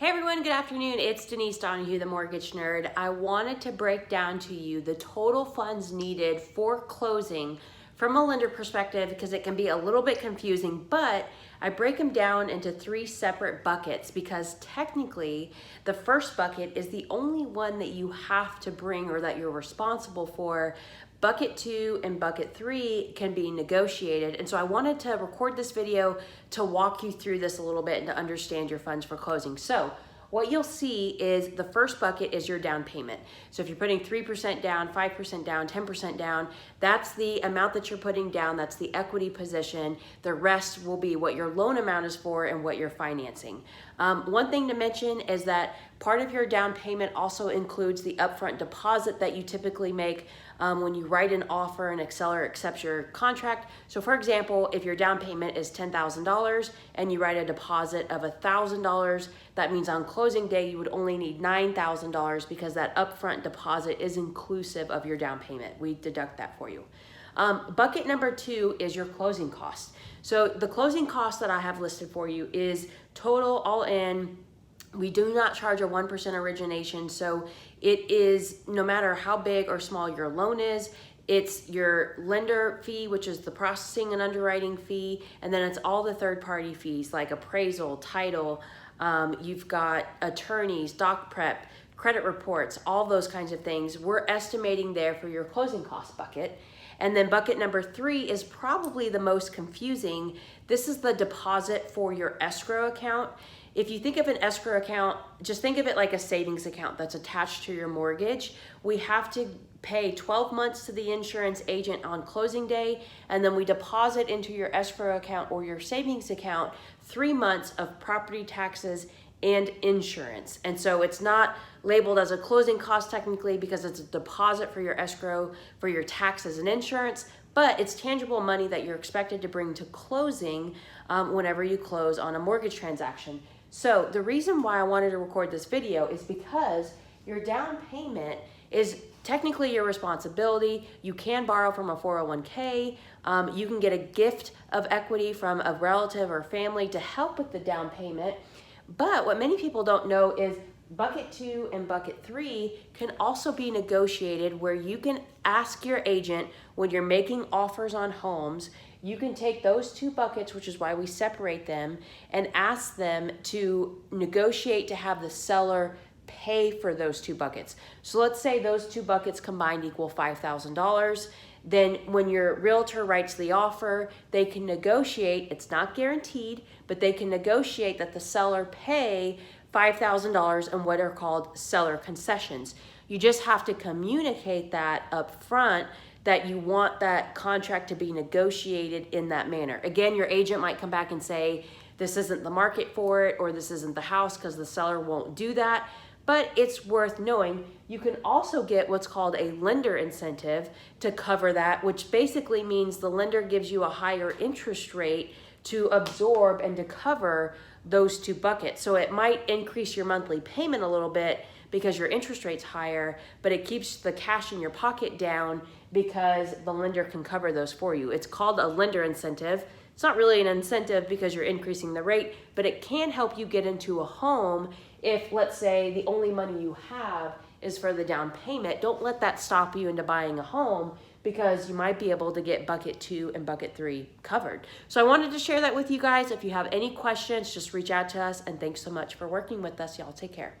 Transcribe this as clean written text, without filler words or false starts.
Hey everyone, good afternoon. It's Denise Donahue, the Mortgage Nerd. I wanted to break down to you the total funds needed for closing from a lender perspective because it can be a little bit confusing, but I break them down into three separate buckets because technically the first bucket is the only one that you have to bring or that you're responsible for. Bucket 2 and bucket 3 can be negotiated. And so I wanted to record this video to walk you through this a little bit and to understand your funds for closing. So what you'll see is the first bucket is your down payment. So if you're putting 3% down, 5% down, 10% down, that's the amount that you're putting down. That's the equity position. The rest will be what your loan amount is for and what you're financing. One thing to mention is that part of your down payment also includes the upfront deposit that you typically make when you write an offer and a seller accepts your contract. So for example, if your down payment is $10,000 and you write a deposit of $1,000, that means on closing day you would only need $9,000 because that upfront deposit is inclusive of your down payment. We deduct that for you. Bucket number 2 is your closing cost. So the closing cost that I have listed for you is total all in. We do not charge a 1% origination, so it is no matter how big or small your loan is, it's your lender fee, which is the processing and underwriting fee, and then it's all the third-party fees like appraisal, title, you've got attorneys, doc prep, credit reports, all those kinds of things. We're estimating there for your closing cost bucket. And then bucket number 3 is probably the most confusing. This is the deposit for your escrow account. If you think of an escrow account, just think of it like a savings account that's attached to your mortgage. We have to pay 12 months to the insurance agent on closing day, and then we deposit into your escrow account or your savings account 3 months of property taxes and insurance. And so it's not labeled as a closing cost technically because it's a deposit for your escrow, for your taxes and insurance, but it's tangible money that you're expected to bring to closing whenever you close on a mortgage transaction. So the reason why I wanted to record this video is because your down payment is technically your responsibility. You can borrow from a 401k. You can get a gift of equity from a relative or family to help with the down payment. But what many people don't know is bucket 2 and bucket 3 can also be negotiated where you can ask your agent when you're making offers on homes, you can take those 2 buckets, which is why we separate them, and ask them to negotiate to have the seller pay for those 2 buckets. So let's say those 2 buckets combined equal $5,000. Then when your realtor writes the offer, they can negotiate, it's not guaranteed, but they can negotiate that the seller pay $5,000 in what are called seller concessions. You just have to communicate that up front that you want that contract to be negotiated in that manner. Again, your agent might come back and say, this isn't the market for it, or this isn't the house because the seller won't do that. But it's worth knowing. You can also get what's called a lender incentive to cover that, which basically means the lender gives you a higher interest rate to absorb and to cover those 2 buckets. So it might increase your monthly payment a little bit because your interest rate's higher, but it keeps the cash in your pocket down because the lender can cover those for you. It's called a lender incentive. It's not really an incentive because you're increasing the rate, but it can help you get into a home if, let's say, the only money you have is for the down payment. Don't let that stop you into buying a home because you might be able to get bucket 2 and bucket 3 covered. So I wanted to share that with you guys. If you have any questions, just reach out to us, and thanks so much for working with us. Y'all take care.